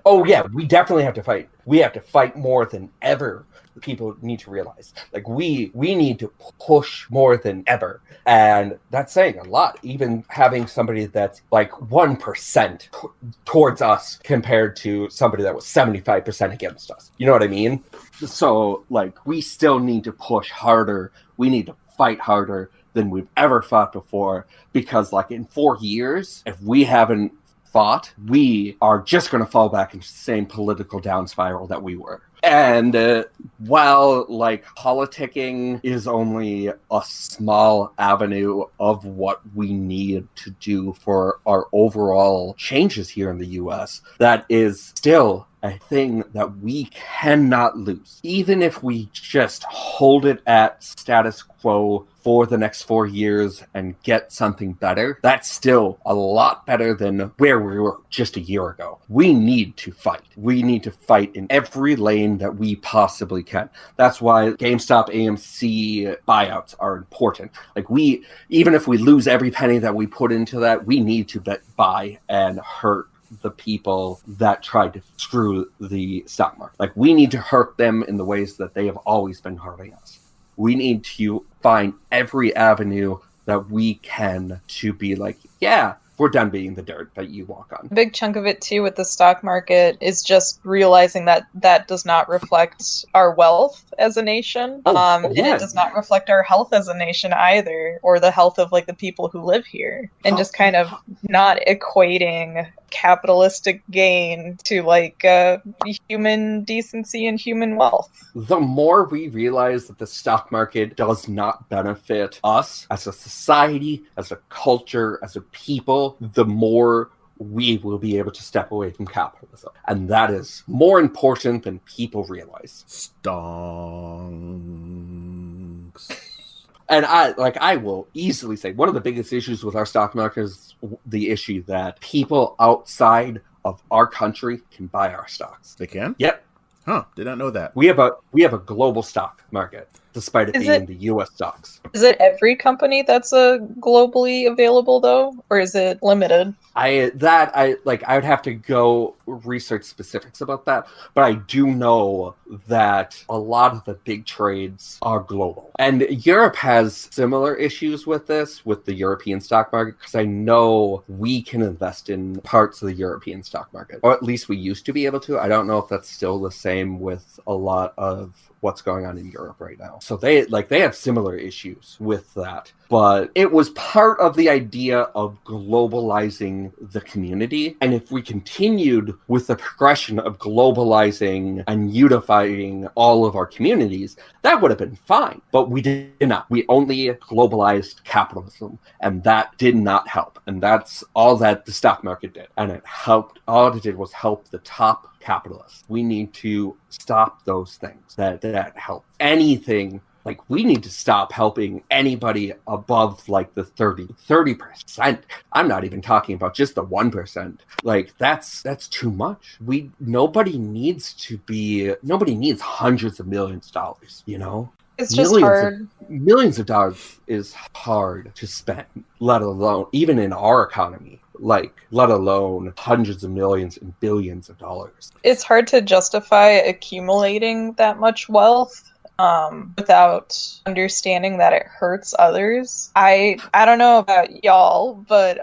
Oh yeah, we definitely have to fight. We have to fight more than ever. People need to realize, we need to push more than ever, and that's saying a lot. Even having somebody that's 1% towards us compared to somebody that was 75% against us. You know what I mean? So we still need to push harder. We need to fight harder than we've ever fought before, because in 4 years, if we haven't fought, we are just going to fall back into the same political down spiral that we were. And while politicking is only a small avenue of what we need to do for our overall changes here in the US, that is still a thing that we cannot lose. Even if we just hold it at status quo for the next 4 years and get something better, that's still a lot better than where we were just a year ago. We need to fight. We need to fight in every lane that we possibly can. That's why GameStop, AMC buyouts are important. Like, even if we lose every penny that we put into that, we need to buy and hurt the people that tried to screw the stock market. Like, we need to hurt them in the ways that they have always been hurting us. We need to find every avenue that we can to be like, yeah, we're done being the dirt that you walk on. A big chunk of it, too, with the stock market is just realizing that that does not reflect our wealth as a nation. And it does not reflect our health as a nation either, or the health of, like, the people who live here. And just kind of not equating capitalistic gain to, like, human decency and human wealth. The more we realize that the stock market does not benefit us as a society, as a culture, as a people, the more we will be able to step away from capitalism. And that is more important than people realize. Stonks. And I will easily say one of the biggest issues with our stock market is the issue that people outside of our country can buy our stocks. They can? Yep. Huh, did not know that. We have a global stock market, despite it being the U.S. stocks. Is it every company that's globally available, though? Or is it limited? I would have to go research specifics about that, but I do know that a lot of the big trades are global. And Europe has similar issues with this, with the European stock market, because I know we can invest in parts of the European stock market, or at least we used to be able to. I don't know if that's still the same with a lot of what's going on in Europe right now. So they have similar issues with that. But it was part of the idea of globalizing the community. And if we continued with the progression of globalizing and unifying all of our communities, that would have been fine. But we did not. We only globalized capitalism, and that did not help. And that's all that the stock market did. And it helped. All it did was help the top capitalists. We need to stop those things that help anything. Like, we need to stop helping anybody above, like, the 30%. I'm not even talking about just the 1%. Like, that's too much. Nobody needs hundreds of millions of dollars, you know? It's just hard. Millions of dollars is hard to spend, let alone, even in our economy. Like, let alone hundreds of millions and billions of dollars. It's hard to justify accumulating that much wealth without understanding that it hurts others. I don't know about y'all, but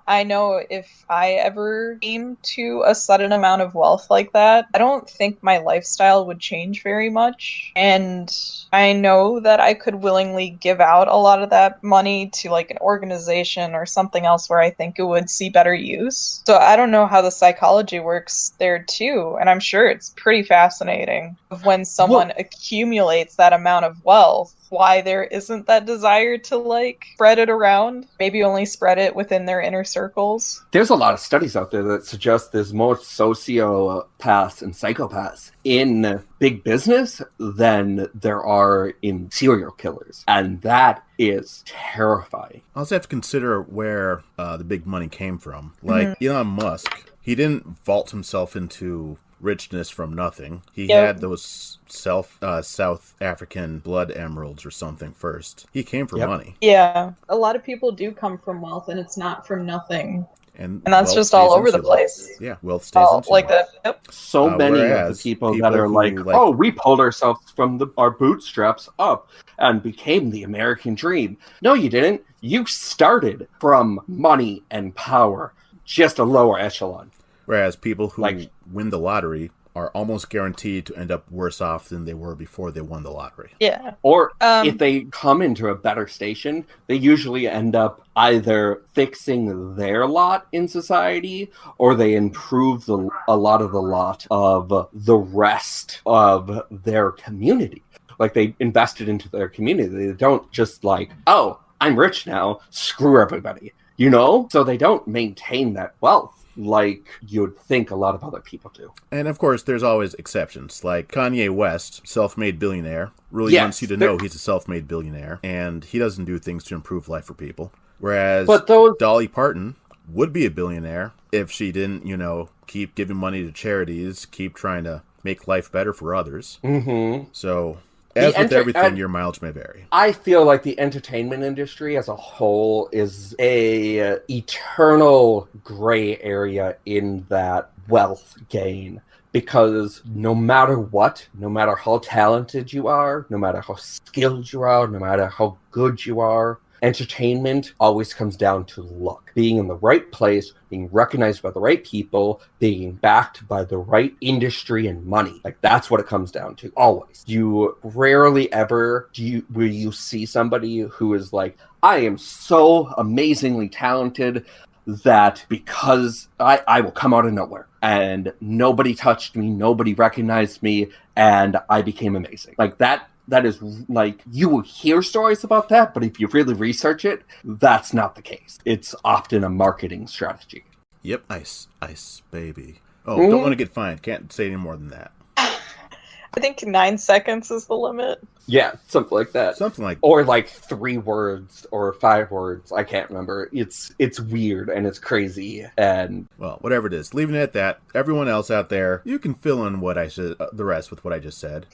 I know if I ever came to a sudden amount of wealth like that, I don't think my lifestyle would change very much. And I know that I could willingly give out a lot of that money to, like, an organization or something else where I think it would see better use. So I don't know how the psychology works there too, and I'm sure it's pretty fascinating of when someone accumulates that amount of wealth, why there isn't that desire to, like, spread it around, maybe only spread it within their inner circles. There's a lot of studies out there that suggest there's more sociopaths and psychopaths in big business than there are in serial killers. And that is terrifying. I also have to consider where the big money came from. Like, Elon Musk, he didn't vault himself into richness from nothing. He had those South African blood emeralds or something first. He came from money. Yeah. A lot of people do come from wealth, and it's not from nothing. And that's just all over the place. Yeah, wealth stays into like that. Yep. So many of the people that are like, oh, we pulled ourselves from our bootstraps up and became the American dream. No, you didn't. You started from money and power, just a lower echelon. Whereas people who win the lottery are almost guaranteed to end up worse off than they were before they won the lottery. Yeah. Or if they come into a better station, they usually end up either fixing their lot in society, or they improve a lot of the lot of the rest of their community. Like, they invested into their community. They don't just like, oh, I'm rich now, screw everybody. You know? So they don't maintain that wealth. like you'd think a lot of other people do. And of course, there's always exceptions, like Kanye West, self-made billionaire, really wants you to know he's a self-made billionaire, and he doesn't do things to improve life for people. Whereas Dolly Parton would be a billionaire if she didn't, keep giving money to charities, keep trying to make life better for others. Mm-hmm. So, as with everything, your mileage may vary. I feel like the entertainment industry as a whole is a eternal gray area in that wealth gain. Because no matter what, no matter how talented you are, no matter how skilled you are, no matter how good you are, entertainment always comes down to luck. Being in the right place, being recognized by the right people, being backed by the right industry and money. Like, that's what it comes down to, always. You rarely ever will you see somebody who is like, I am so amazingly talented that because I will come out of nowhere and nobody touched me, nobody recognized me, and I became amazing. Like, that is, like, you will hear stories about that, but if you really research it, that's not the case. It's often a marketing strategy. Yep, ice, baby. Oh, don't want to get fined. Can't say any more than that. I think 9 seconds is the limit. Yeah, something like that. Or like 3 words or 5 words. I can't remember. It's weird and it's crazy. And well, whatever it is, leaving it at that. Everyone else out there, you can fill in the rest with what I just said.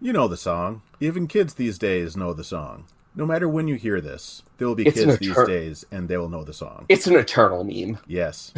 You know the song. Even kids these days know the song. No matter when you hear this, there will be kids these days and they will know the song. It's an eternal meme. Yes.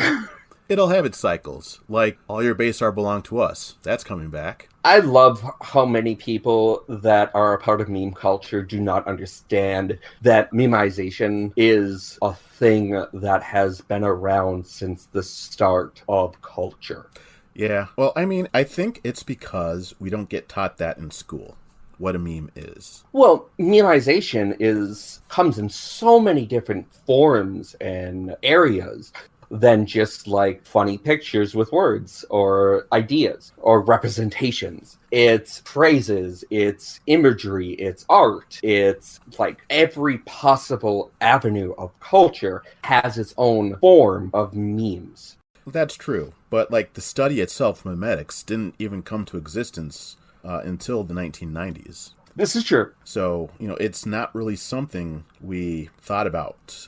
It'll have its cycles, like All Your Base Are Belong to Us. That's coming back. I love how many people that are a part of meme culture do not understand that memeization is a thing that has been around since the start of culture. Yeah, well, I mean, I think it's because we don't get taught that in school, what a meme is. Well, memeization comes in so many different forms and areas than just like funny pictures with words or ideas or representations. It's phrases, it's imagery, it's art, it's like every possible avenue of culture has its own form of memes. That's true, but like the study itself, memetics, didn't even come to existence until the 1990s. This is true. So, it's not really something we thought about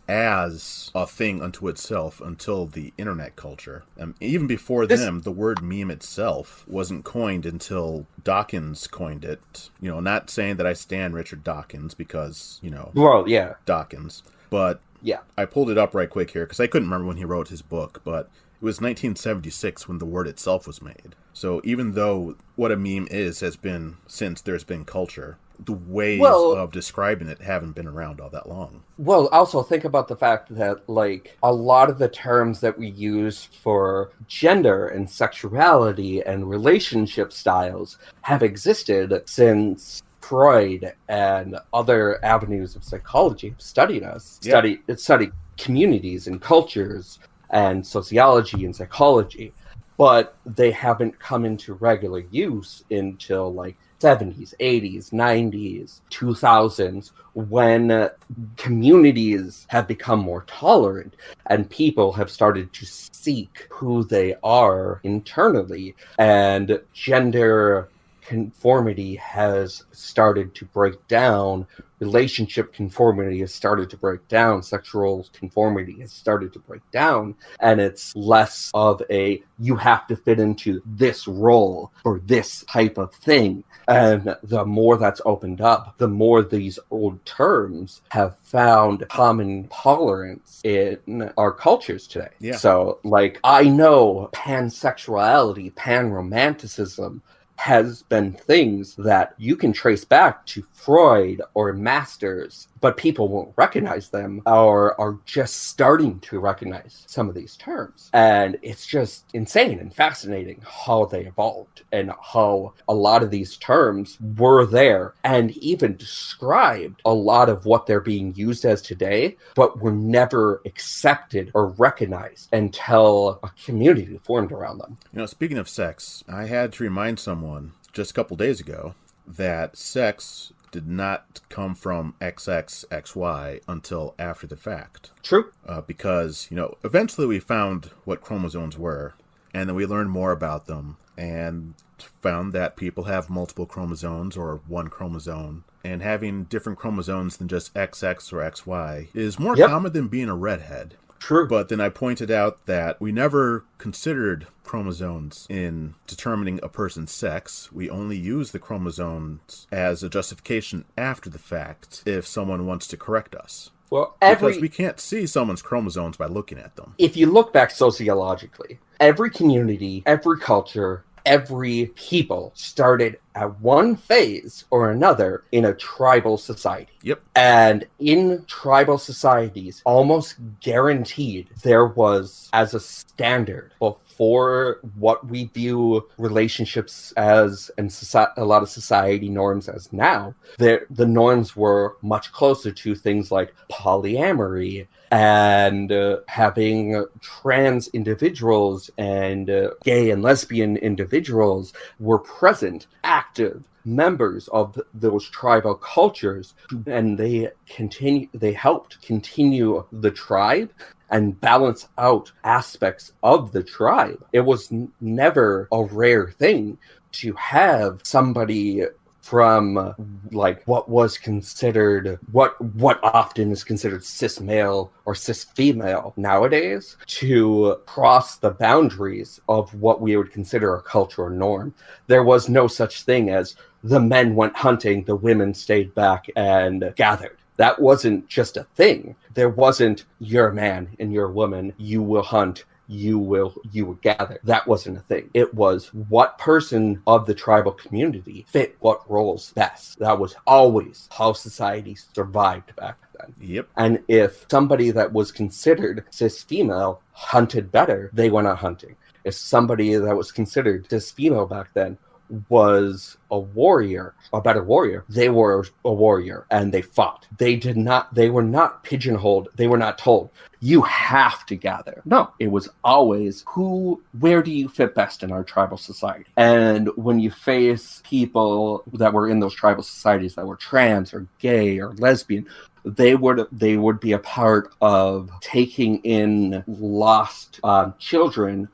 as a thing unto itself until the internet culture. Even before them, the word meme itself wasn't coined until Dawkins coined it. Not saying that I stan Richard Dawkins because, well, yeah, Dawkins. But yeah, I pulled it up right quick here because I couldn't remember when he wrote his book, but it was 1976 when the word itself was made. So even though what a meme has been since there's been culture, the ways of describing it haven't been around all that long. Well, also think about the fact that, like, a lot of the terms that we use for gender and sexuality and relationship styles have existed since Freud and other avenues of psychology have studied us. Studied communities and cultures and sociology and psychology, but they haven't come into regular use until, like, 70s, 80s, 90s, 2000s, when communities have become more tolerant and people have started to seek who they are internally, and gender conformity has started to break down, relationship conformity has started to break down, sexual conformity has started to break down, and it's less of a you have to fit into this role for this type of thing. And the more that's opened up, the more these old terms have found common tolerance in our cultures today. Yeah. So, like, I know pansexuality, panromanticism has been things that you can trace back to Freud or Masters, but people won't recognize them or are just starting to recognize some of these terms. And it's just insane and fascinating how they evolved and how a lot of these terms were there and even described a lot of what they're being used as today, but were never accepted or recognized until a community formed around them. Speaking of sex, I had to remind someone just a couple days ago that sex did not come from XXXY until after the fact. True. Because, eventually we found what chromosomes were, and then we learned more about them, and found that people have multiple chromosomes or one chromosome, and having different chromosomes than just XX or XY is more common than being a redhead. True. But then I pointed out that we never considered chromosomes in determining a person's sex. We only use the chromosomes as a justification after the fact if someone wants to correct us. Well, because we can't see someone's chromosomes by looking at them. If you look back sociologically, every community, every culture, every people started at one phase or another in a tribal society. Yep. And in tribal societies, almost guaranteed there was, as a standard for what we view relationships as, and a lot of society norms as now, the norms were much closer to things like polyamory and having trans individuals and gay and lesbian individuals were present, active members of those tribal cultures, and they helped continue the tribe and balance out aspects of the tribe. It was never a rare thing to have somebody from like what often is considered cis male or cis female nowadays to cross the boundaries of what we would consider a cultural norm. There was no such thing as the men went hunting, the women stayed back and gathered. That wasn't just a thing. There wasn't you're a man and you're a woman, you will hunt, you will gather. That wasn't a thing. It was what person of the tribal community fit what roles best. That was always how society survived back then. Yep. And if somebody that was considered cis female hunted better, they went out hunting. If somebody that was considered cis female back then was a better warrior, they were a warrior and they fought. They were not pigeonholed. They were not told, you have to gather. No, it was always where do you fit best in our tribal society? And when you face people that were in those tribal societies that were trans or gay or lesbian, they would be a part of taking in lost children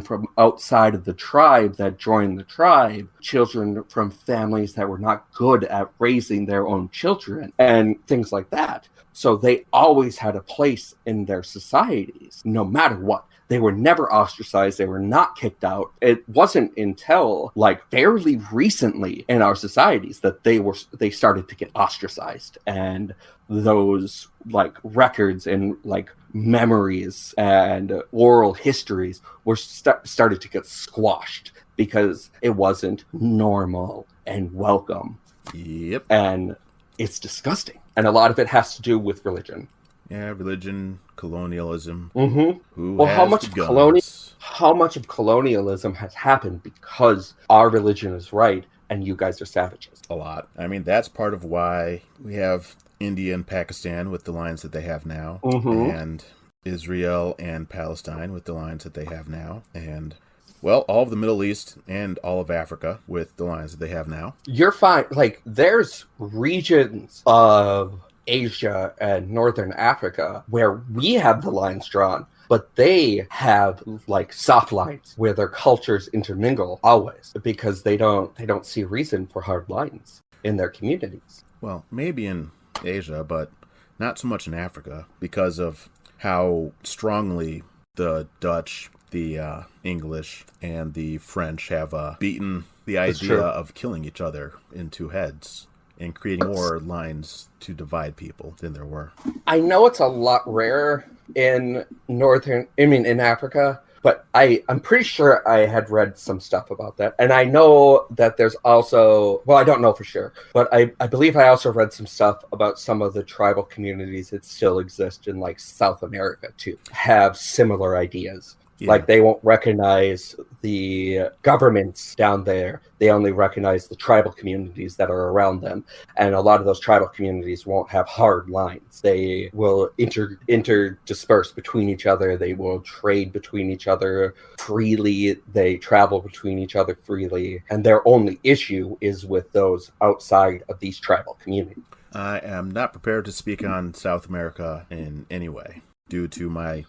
from outside of the tribe that joined the tribe, children from families that were not good at raising their own children, and things like that. So they always had a place in their societies, no matter what. They were never ostracized. They were not kicked out. It wasn't until like fairly recently in our societies that they started to get ostracized, and those like records and like memories and oral histories were started to get squashed because it wasn't normal and welcome. Yep. And it's disgusting. And a lot of it has to do with religion. Yeah, religion, colonialism. Mm-hmm. How much of colonialism has happened because our religion is right and you guys are savages? A lot. I mean, that's part of why we have India and Pakistan with the lines that they have now, and Israel and Palestine with the lines that they have now, and well, all of the Middle East and all of Africa with the lines that they have now. You're fine. Like, there's regions of Asia and Northern Africa where we have the lines drawn, but they have like soft lines where their cultures intermingle always because they don't see reason for hard lines in their communities. Well, maybe in Asia, but not so much in Africa because of how strongly the Dutch, the English, and the French have beaten the idea of killing each other into heads and creating more lines to divide people than there were. I know it's a lot rarer in Africa, but I'm pretty sure I had read some stuff about that. And I know that there's also, well, I don't know for sure, but I believe I also read some stuff about some of the tribal communities that still exist in like South America too, have similar ideas. Yeah. Like, they won't recognize the governments down there. They only recognize the tribal communities that are around them. And a lot of those tribal communities won't have hard lines. They will interdisperse between each other. They will trade between each other freely. They travel between each other freely. And their only issue is with those outside of these tribal communities. I am not prepared to speak on South America in any way, due to my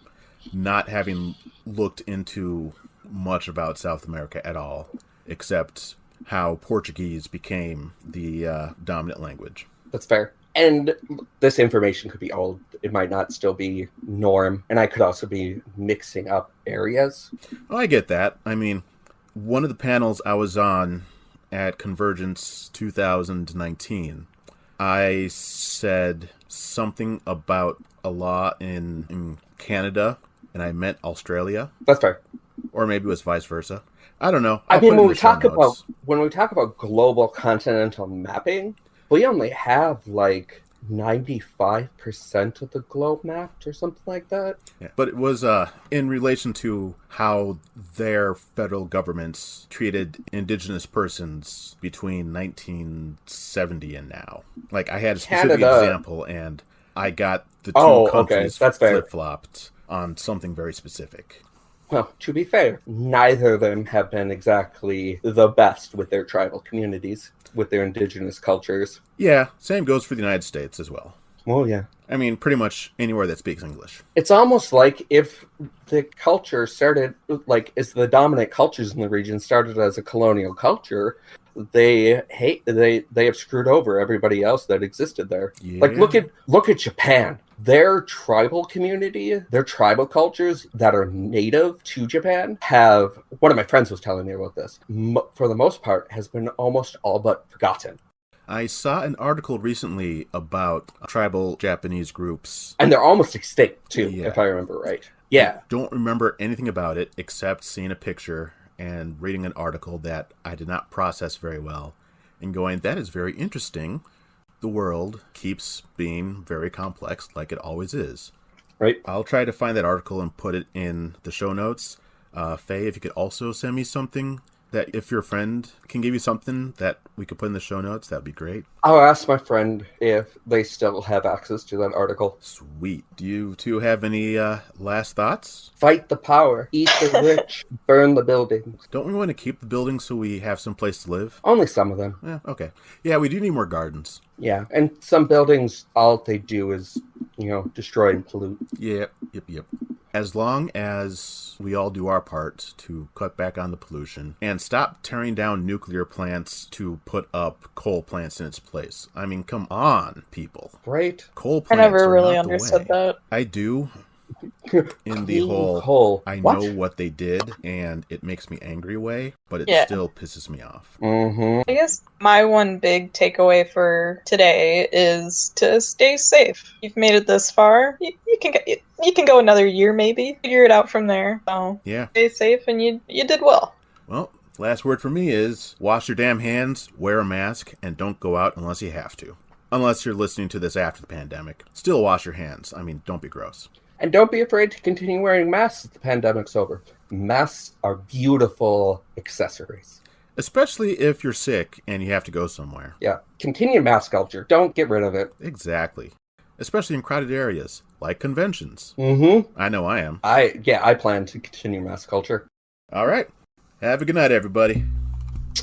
not having looked into much about South America at all, except how Portuguese became the dominant language. That's fair. And this information could be old. It might not still be norm. And I could also be mixing up areas. Oh, I get that. I mean, one of the panels I was on at Convergence 2019, I said something about a law in Canada, and I meant Australia. That's fair. Or maybe it was vice versa. I don't know. I mean, when we talk about global continental mapping, we only have like 95% of the globe mapped or something like that. Yeah. But it was in relation to how their federal governments treated indigenous persons between 1970 and now. Like, I had a specific example, and I got the two countries flip-flopped on something very specific. Well, to be fair, neither of them have been exactly the best with their tribal communities, with their indigenous cultures. Yeah, same goes for the United States as well. Well, yeah. I mean, pretty much anywhere that speaks English. It's almost like if the culture started, like, as the dominant cultures in the region started as a colonial culture, they have screwed over everybody else that existed there. Yeah. Like, look at Japan. Their tribal community, their tribal cultures that are native to Japan have, one of my friends was telling me about this, for the most part, has been almost all but forgotten. I saw an article recently about tribal Japanese groups. And they're almost extinct, too, if I remember right. Yeah. I don't remember anything about it except seeing a picture and reading an article that I did not process very well and going, that is very interesting. The world keeps being very complex, like it always is. Right. I'll try to find that article and put it in the show notes. Faye, if you could also send me something that, if your friend can give you something that we could put in the show notes, that'd be great. I'll ask my friend if they still have access to that article. Sweet. Do you two have any last thoughts? Fight the power, eat the rich, burn the buildings. Don't we want to keep the buildings so we have some place to live? Only some of them. Yeah, okay. Yeah, we do need more gardens. Yeah, and some buildings, all they do is, destroy and pollute. Yep. As long as we all do our part to cut back on the pollution and stop tearing down nuclear plants to put up coal plants in its place. I mean, come on, people. Right? Coal plants I never really are not understood the way. that. I do. In the whole coal. I know what they did and it makes me angry way, but it still pisses me off. Mm-hmm. I guess my one big takeaway for today is to stay safe. You've made it this far. You can go another year maybe. Figure it out from there. So yeah, stay safe, and you did well. Well, last word for me is wash your damn hands, wear a mask, and don't go out unless you have to. Unless you're listening to this after the pandemic. Still wash your hands. I mean, don't be gross. And don't be afraid to continue wearing masks if the pandemic's over. Masks are beautiful accessories. Especially if you're sick and you have to go somewhere. Yeah. Continue mask culture. Don't get rid of it. Exactly. Especially in crowded areas, like conventions. Mm-hmm. I know I am. I plan to continue mask culture. All right. Have a good night, everybody.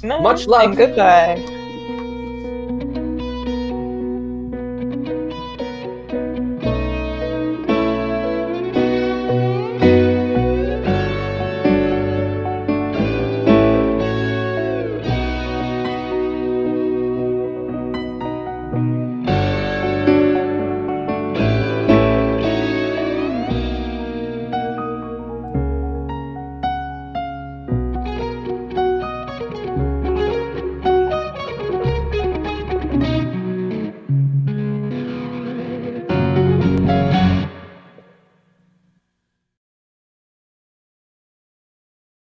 Good night, Much love. and goodbye.